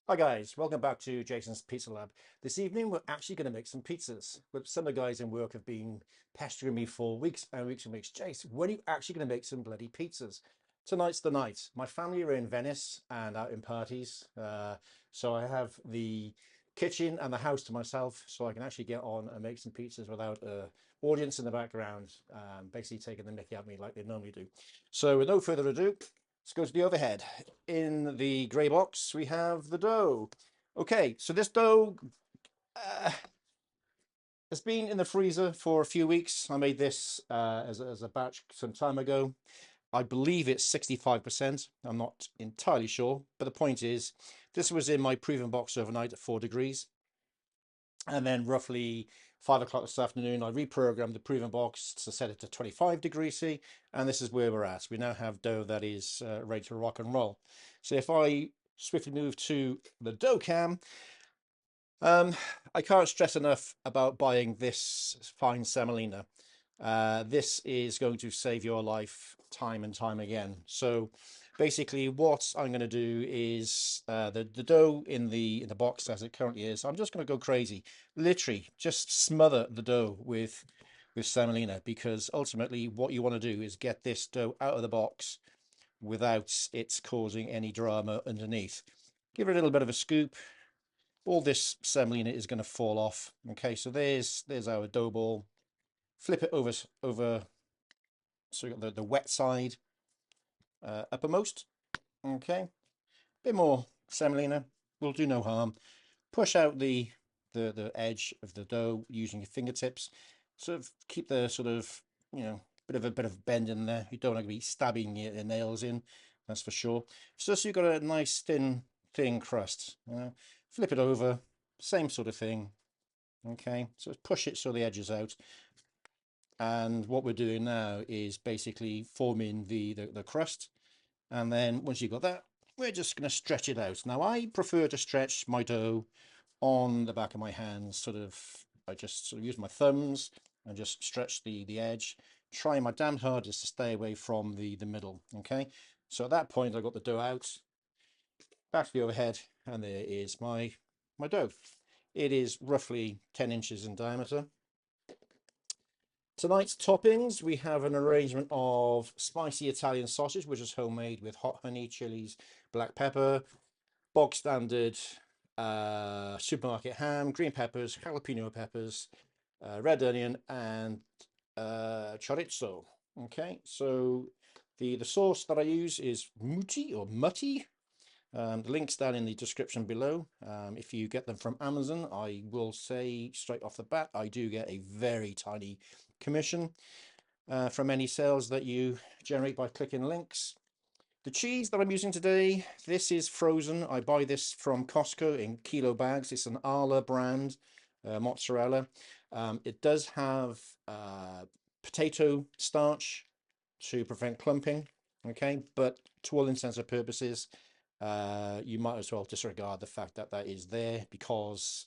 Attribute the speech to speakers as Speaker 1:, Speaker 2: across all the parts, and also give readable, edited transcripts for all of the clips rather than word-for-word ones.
Speaker 1: Hi guys, welcome back to Jason's Pizza Lab. This evening we're actually going to make some pizzas. But some of the guys in work have been pestering me for weeks and weeks and weeks. Jace, when are you actually going to make some bloody pizzas? Tonight's the night. My family are in Venice and out in parties. So I have the kitchen and the house to myself so I can actually get on and make some pizzas without a audience in the background, basically taking the mickey at me like they normally do. So with no further ado, let's go to the overhead. In the grey box, we have the dough. Okay, so this dough uh, has been in the freezer for a few weeks. I made this as a batch some time ago. I believe it's 65%. I'm not entirely sure, but the point is, this was in my proven box overnight at 4 degrees. And then roughly 5 o'clock this afternoon, I reprogrammed the proven box to set it to 25 degrees C. And this is where we're at. We now have dough that is ready to rock and roll. So if I swiftly move to the dough cam, um, I can't stress enough about buying this fine semolina. This is going to save your life time and time again. So basically what I'm going to do is the dough in the box as it currently is, I'm just going to go crazy. Literally just smother the dough with semolina, because ultimately what you want to do is get this dough out of the box without it causing any drama underneath. Give it a little bit of a scoop. All this semolina is going to fall off. Okay, so there's our dough ball. Flip it over, so you got the wet side uppermost. Okay, bit more semolina will do no harm. Push out the edge of the dough using your fingertips. Sort of keep the sort of, bit of bend in there. You don't want to be stabbing your nails in, that's for sure. So you've got a nice thin crust. Flip it over, same sort of thing. Okay, so push it so the edge is out. And what we're doing now is basically forming the crust. And then once you've got that, we're just going to stretch it out. Now, I prefer to stretch my dough on the back of my hands. I just sort of use my thumbs and just stretch the edge, trying my damn hardest to stay away from the middle. Okay, so at that point, I got the dough out, back to the overhead, and there is my dough. It is roughly 10 inches in diameter. Tonight's toppings, we have an arrangement of spicy Italian sausage, which is homemade with hot honey, chilies, black pepper, bog standard supermarket ham, green peppers, jalapeno peppers, red onion, and chorizo. Okay, so the sauce that I use is mutti. The link's down in the description below. If you get them from Amazon, I will say straight off the bat, I do get a very tiny commission from any sales that you generate by clicking links. The cheese that I'm using today, this is frozen. I buy this from Costco in kilo bags. It's an Arla brand mozzarella. It does have potato starch to prevent clumping, okay? But to all intents and purposes, you might as well disregard the fact that that is there, because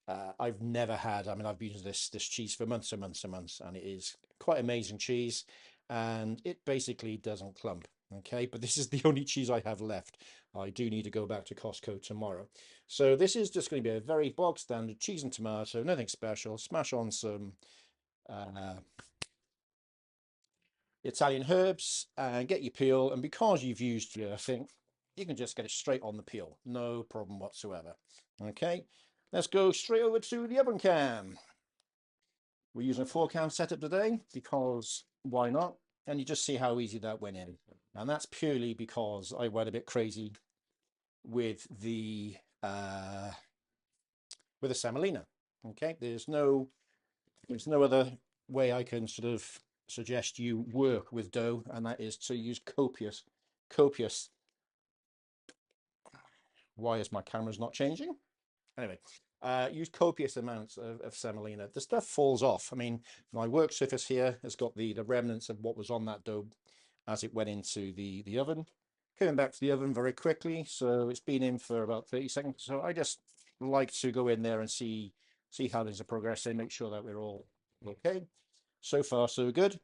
Speaker 1: I've never had, I mean, I've used this cheese for months and months and months, and it is quite amazing cheese, and it basically doesn't clump. Okay, but this is the only cheese I have left. I do need to go back to Costco tomorrow. So this is just going to be a very bog standard cheese and tomato, nothing special. Smash on some uh, Italian herbs and get your peel. And because you've used your thing, you can just get it straight on the peel. No problem whatsoever. Okay, let's go straight over to the oven cam. We're using a 4 cam setup today because why not? And you just see how easy that went in. And that's purely because I went a bit crazy with the semolina. Okay, there's no other way I can sort of suggest you work with dough, and that is to use copious. Why is my camera's not changing? Anyway, use copious amounts of semolina. The stuff falls off. I mean, my work surface here has got the remnants of what was on that dough as it went into the oven. Coming back to the oven very quickly, so it's been in for about 30 seconds. So I just like to go in there and see how things are progressing, make sure that we're all okay. So far, so good.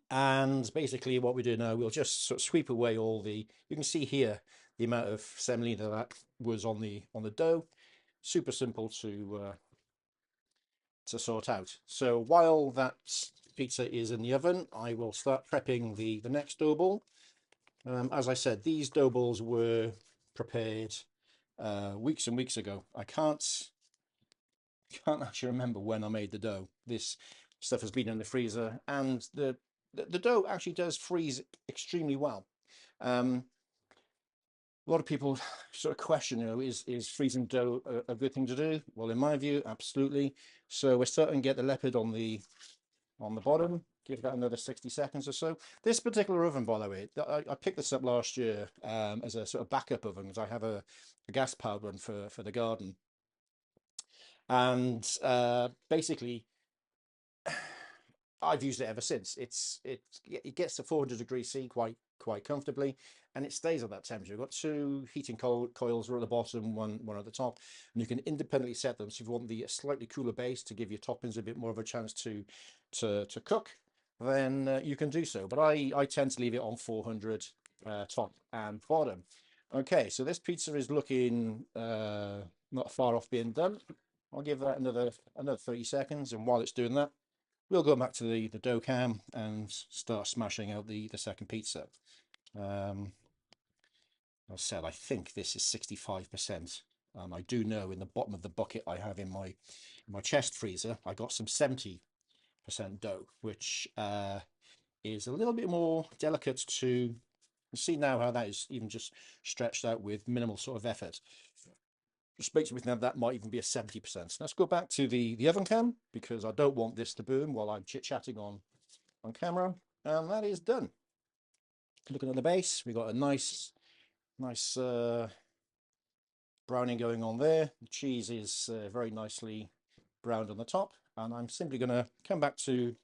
Speaker 1: And basically what we do now, we'll just sort of sweep away all you can see here, the amount of semolina that was on the dough. Super simple to sort out. So while that pizza is in the oven, I will start prepping the next dough ball. As I said, these dough balls were prepared weeks and weeks ago. I can't actually remember when I made the dough. This stuff has been in the freezer, and the dough actually does freeze extremely well. A lot of people sort of question, is freezing dough a good thing to do? Well, in my view, absolutely. So we're starting to get the leopard on the bottom. Give that another 60 seconds or so. This particular oven, by the way, I picked this up last year as a sort of backup oven, because I have a gas-powered one for the garden. And basically, I've used it ever since. It gets to 400 degrees C quite comfortably, and it stays at that temperature. You've got two heating coils at the bottom, one at the top, and you can independently set them. So if you want the slightly cooler base to give your toppings a bit more of a chance to cook, then you can do so. But I tend to leave it on 400 top and bottom. Okay, so this pizza is looking not far off being done. I'll give that another 30 seconds, and while it's doing that, we'll go back to the dough cam and start smashing out the second pizza. As I said, I think this is 65%. I do know in the bottom of the bucket I have in my chest freezer, I got some 70% dough, which is a little bit more delicate to see now how that is even just stretched out with minimal sort of effort. Which makes me think that might even be a 70%. Let's go back to the oven cam, because I don't want this to burn while I'm chit-chatting on camera. And that is done. Looking at the base, we've got a nice browning going on there. The cheese is very nicely browned on the top. And I'm simply going to come back to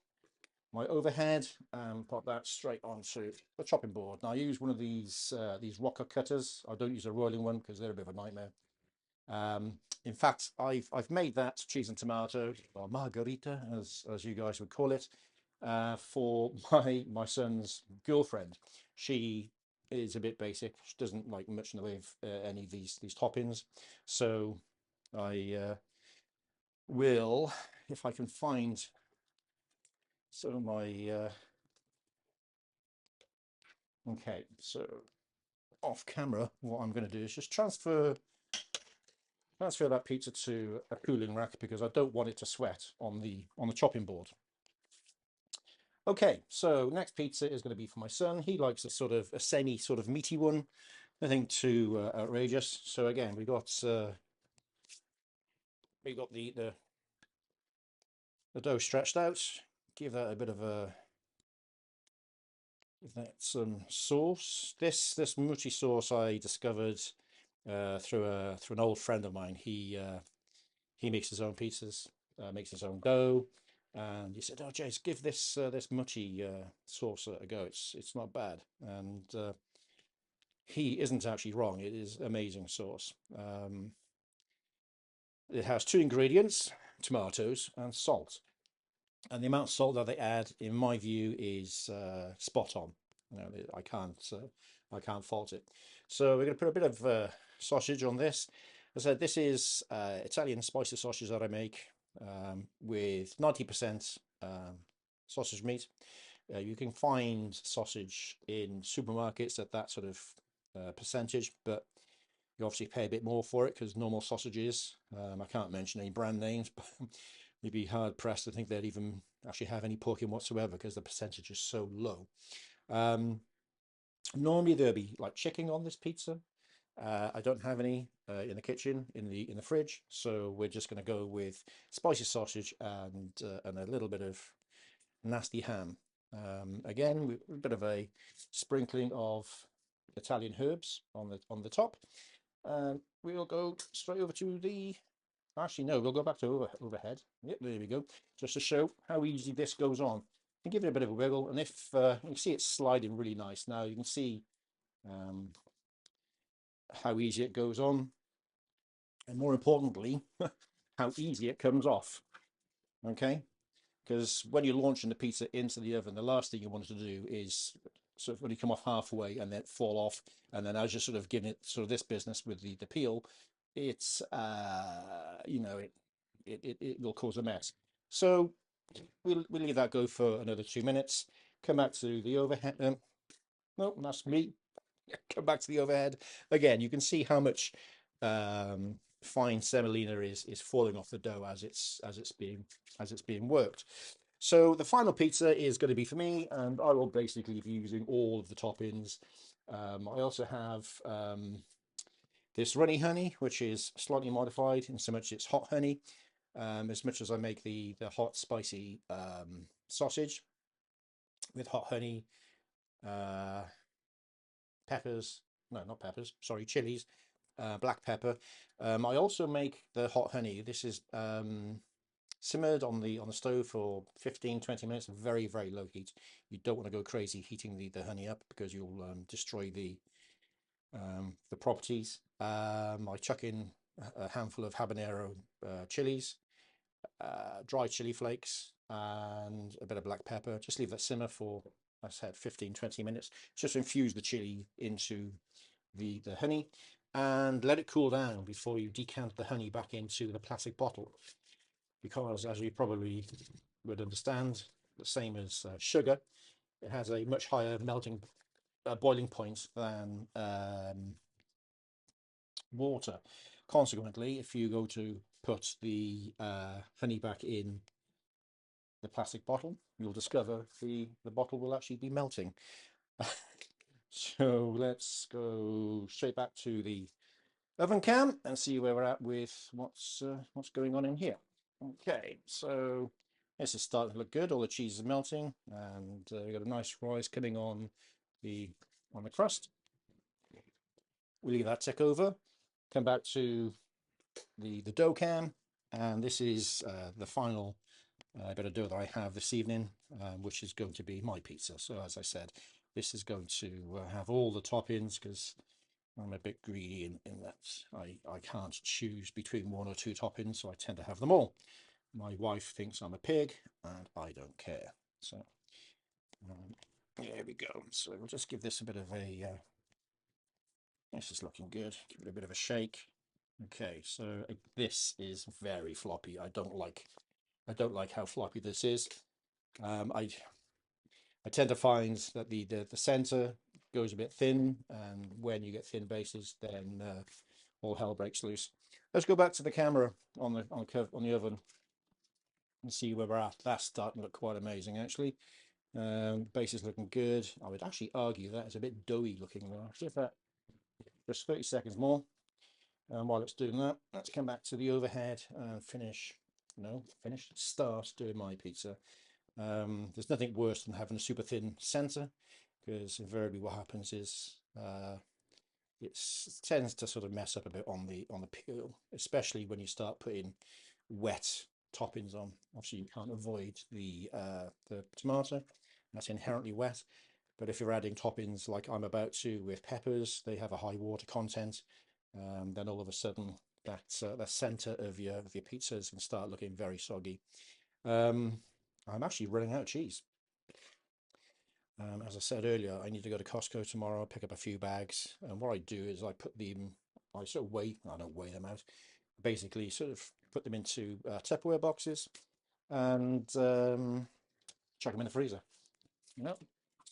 Speaker 1: my overhead and pop that straight onto the chopping board. Now I use one of these rocker cutters. I don't use a rolling one because they're a bit of a nightmare. In fact, I've made that cheese and tomato, or Margherita, as you guys would call it, for my son's girlfriend. She is a bit basic. She doesn't like much in the way of any of these toppings. So I will, if I can find some of my okay. So off camera, what I'm going to do is just transfer that pizza to a cooling rack, because I don't want it to sweat on the chopping board. Okay, so next pizza is going to be for my son. He likes a semi sort of meaty one, nothing too outrageous. So again, we got the dough stretched out. Give that a bit of some sauce. This mochi sauce I discovered through an old friend of mine. He makes his own pizzas, makes his own dough, and he said, "Oh, Jace, give this mochi sauce a go. It's not bad." And he isn't actually wrong. It is amazing sauce. It has two ingredients: tomatoes and salt. And the amount of salt that they add, in my view, is spot on. I can't fault it. So we're going to put a bit of sausage on this. As I said, this is Italian spicy sausage that I make with 90% sausage meat. You can find sausage in supermarkets at that sort of percentage, but you obviously pay a bit more for it because normal sausages, I can't mention any brand names, but you'd be hard pressed to think they'd even actually have any pork in whatsoever because the percentage is so low. Normally there'll be like chicken on this pizza. I don't have any in the kitchen, in the fridge, so we're just going to go with spicy sausage and a little bit of nasty ham. Again, with a bit of a sprinkling of Italian herbs on the top. We'll go straight over to the. Actually, no, we'll go back to overhead. Yep, there we go. Just to show how easy this goes on. And give it a bit of a wiggle, and if you can see it's sliding really nice. Now you can see how easy it goes on, and more importantly, how easy it comes off. Okay, because when you're launching the pizza into the oven, the last thing you want to do is sort of only come off halfway and then fall off. And then as you're sort of giving it sort of this business with the peel, it's you know, it will cause a mess. So we'll leave that go for another 2 minutes. Come back to the overhead. No, that's me. Come back to the overhead again. You can see how much fine semolina is falling off the dough as it's being worked. So the final pizza is going to be for me, and I will basically be using all of the toppings. I also have this runny honey, which is slightly modified in so much it's hot honey. As much as I make the hot spicy sausage with hot honey, uh, peppers, no, not peppers, sorry, chilies, black pepper. I also make the hot honey. This is simmered on the stove for 15-20 minutes, very, very low heat. You don't want to go crazy heating the honey up because you'll destroy the properties. I chuck in a handful of habanero chilies, dry chili flakes, and a bit of black pepper. Just leave that simmer for, I said, 15-20 minutes. Just infuse the chili into the honey and let it cool down before you decant the honey back into the plastic bottle. Because, as you probably would understand, the same as sugar, it has a much higher melting boiling point than water. Consequently, if you go to put the honey back in the plastic bottle, you'll discover the bottle will actually be melting. So let's go straight back to the oven cam and see where we're at with what's going on in here. Okay, so this is starting to look good. All the cheese is melting, and we've got a nice rise coming on the crust. We'll leave that tick over. Come back to the dough cam, and this is the final bit of dough that I have this evening, which is going to be my pizza. So as I said, this is going to have all the toppings because I'm a bit greedy in that I can't choose between one or two toppings, so I tend to have them all. My wife thinks I'm a pig, and I don't care. So there we go. So we'll just give this a bit of a. This is looking good. Give it a bit of a shake. Okay, so this is very floppy. I don't like how floppy this is. I tend to find that the center goes a bit thin, and when you get thin bases, then all hell breaks loose. Let's go back to the camera on the oven and see where we're at. That's starting to look quite amazing, actually. Base is looking good. I would actually argue that it's a bit doughy looking though. Give that just 30 seconds more. And while it's doing that, let's come back to the overhead and start doing my pizza. There's nothing worse than having a super thin center, because invariably what happens is it tends to sort of mess up a bit on the peel, especially when you start putting wet toppings on. Obviously, you can't avoid the tomato; that's inherently wet. But if you're adding toppings like I'm about to with peppers, they have a high water content. Then all of a sudden, that center of your pizza is going to start looking very soggy. I'm actually running out of cheese. As I said earlier, I need to go to Costco tomorrow, pick up a few bags. And what I do is I sort of I don't weigh them out, basically sort of put them into Tupperware boxes and chuck them in the freezer.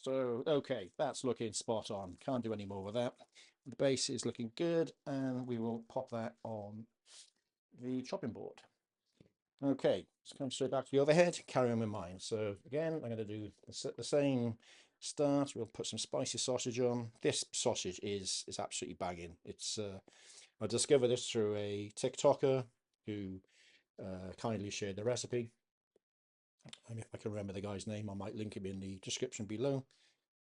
Speaker 1: So, okay, that's looking spot on. Can't do any more with that. The base is looking good, and we will pop that on the chopping board. Okay, let's come straight back to the overhead, carry on with mine. So again, I'm going to do the same start. We'll put some spicy sausage on. This sausage is absolutely banging. It's I discovered this through a TikToker who kindly shared the recipe. And if I can remember the guy's name, I might link him in the description below.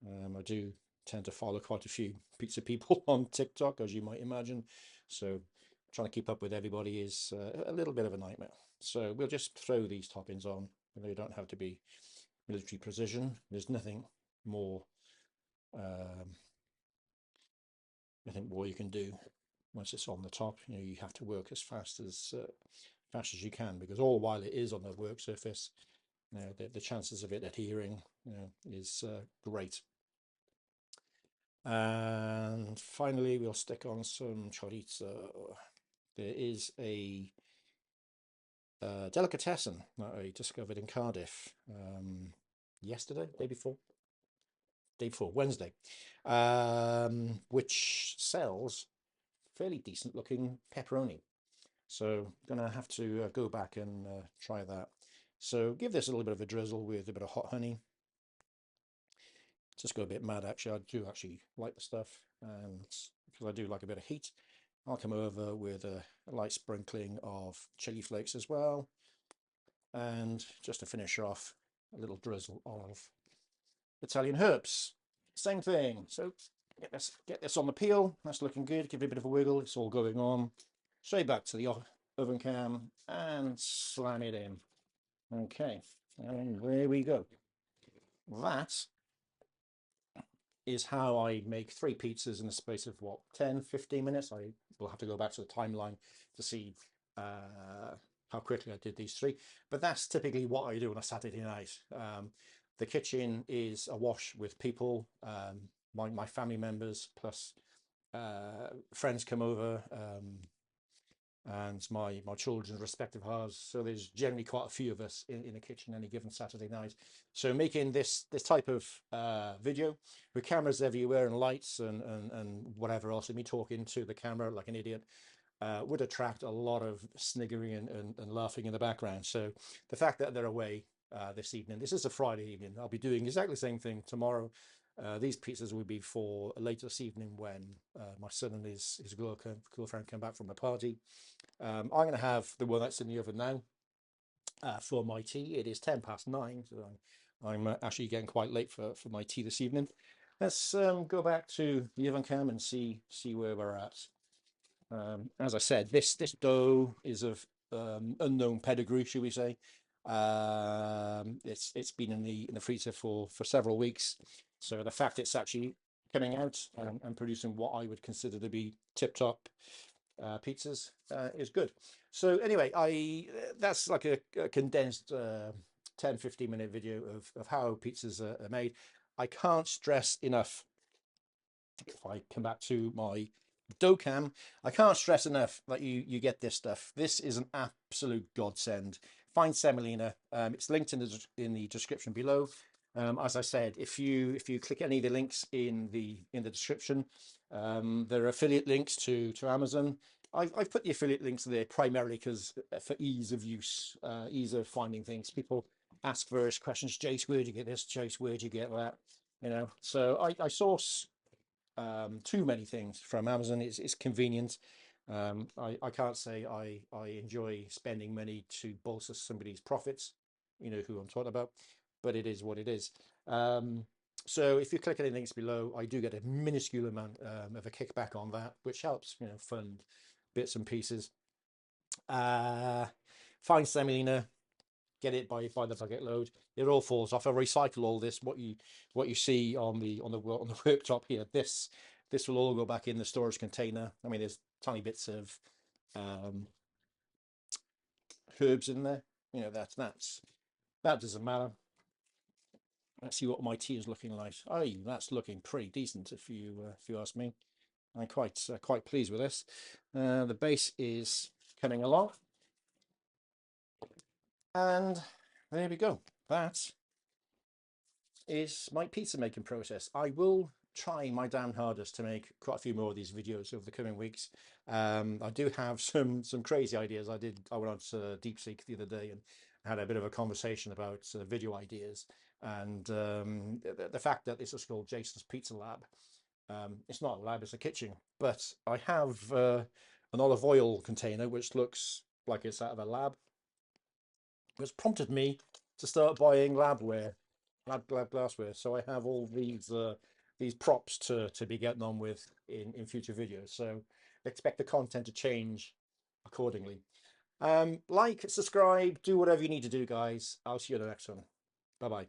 Speaker 1: I do tend to follow quite a few pizza people on TikTok, as you might imagine. So trying to keep up with everybody is a little bit of a nightmare. So we'll just throw these toppings on. They don't have to be military precision. There's nothing more you can do once it's on the top. You have to work as fast as you can, because all while it is on the work surface, the chances of it adhering is great. And finally, we'll stick on some chorizo. There is a delicatessen that I discovered in Cardiff yesterday, day before, Wednesday, which sells fairly decent looking pepperoni. So gonna have to go back and try that. So give this a little bit of a drizzle with a bit of hot honey. Just go a bit mad actually. I do actually like the stuff, and because I do like a bit of heat, I'll come over with a light sprinkling of chili flakes as well. And just to finish off, a little drizzle of Italian herbs. Same thing. So get this on the peel. That's looking good. Give it a bit of a wiggle. It's all going on. Straight back to the oven cam and slam it in. Okay, and there we go. That is how I make 3 pizzas in the space of what, 10-15 minutes. I will have to go back to the timeline to see how quickly I did these 3, but that's typically what I do on a Saturday night. The kitchen is awash with people, my family members, plus friends come over, and my children's respective halves. So there's generally quite a few of us in the kitchen any given Saturday night. So making this type of video with cameras everywhere and lights and whatever else, and me talking to the camera like an idiot, would attract a lot of sniggering and laughing in the background. So the fact that they're away this evening, this is a Friday evening, I'll be doing exactly the same thing tomorrow. These pizzas will be for later this evening when my son and his girlfriend come back from the party. I'm going to have the one that's in the oven now for my tea. It is 9:10, so I'm actually getting quite late for my tea this evening. Let's go back to the oven cam and see where we're at. As I said, this dough is of unknown pedigree, should we say. It's been in the freezer for several weeks, so the fact it's actually coming out and producing what I would consider to be tip-top pizzas is good. So anyway, that's like a condensed 10-15 minute video of how pizzas are made. I can't stress enough, if I come back to my dough cam, I can't stress enough that you get this stuff. This is an absolute godsend. Find semolina. It's linked in the description below. As I said, if you click any of the links in the description, there are affiliate links to Amazon. I've put the affiliate links there primarily because for ease of use, ease of finding things. People ask various questions. Jace, where'd you get this? Jace, where'd you get that? You know, so I source too many things from Amazon. It's convenient. I can't say I enjoy spending money to bolster somebody's profits. You know who I'm talking about, but it is what it is. So if you click any links below, I do get a minuscule amount of a kickback on that, which helps, you know, fund bits and pieces. Find semolina, get it by the bucket load. It all falls off. I recycle all this. What you see on the worktop here, this will all go back in the storage container. I mean, there's tiny bits of herbs in there. You know, that doesn't matter. Let's see what my tea is looking like. Oh, that's looking pretty decent if you ask me. I'm quite pleased with this. The base is coming along, and there we go. That is my pizza making process. I will try my damn hardest to make quite a few more of these videos over the coming weeks. I do have some crazy ideas. I went on to DeepSeek the other day and had a bit of a conversation about video ideas, and the fact that this is called Jason's Pizza Lab. It's not a lab, it's a kitchen, but I have an olive oil container which looks like it's out of a lab, which prompted me to start buying lab glassware. So I have all these props to be getting on with in future videos. So expect the content to change accordingly. Like, subscribe, do whatever you need to do, guys. I'll see you in the next one. Bye bye.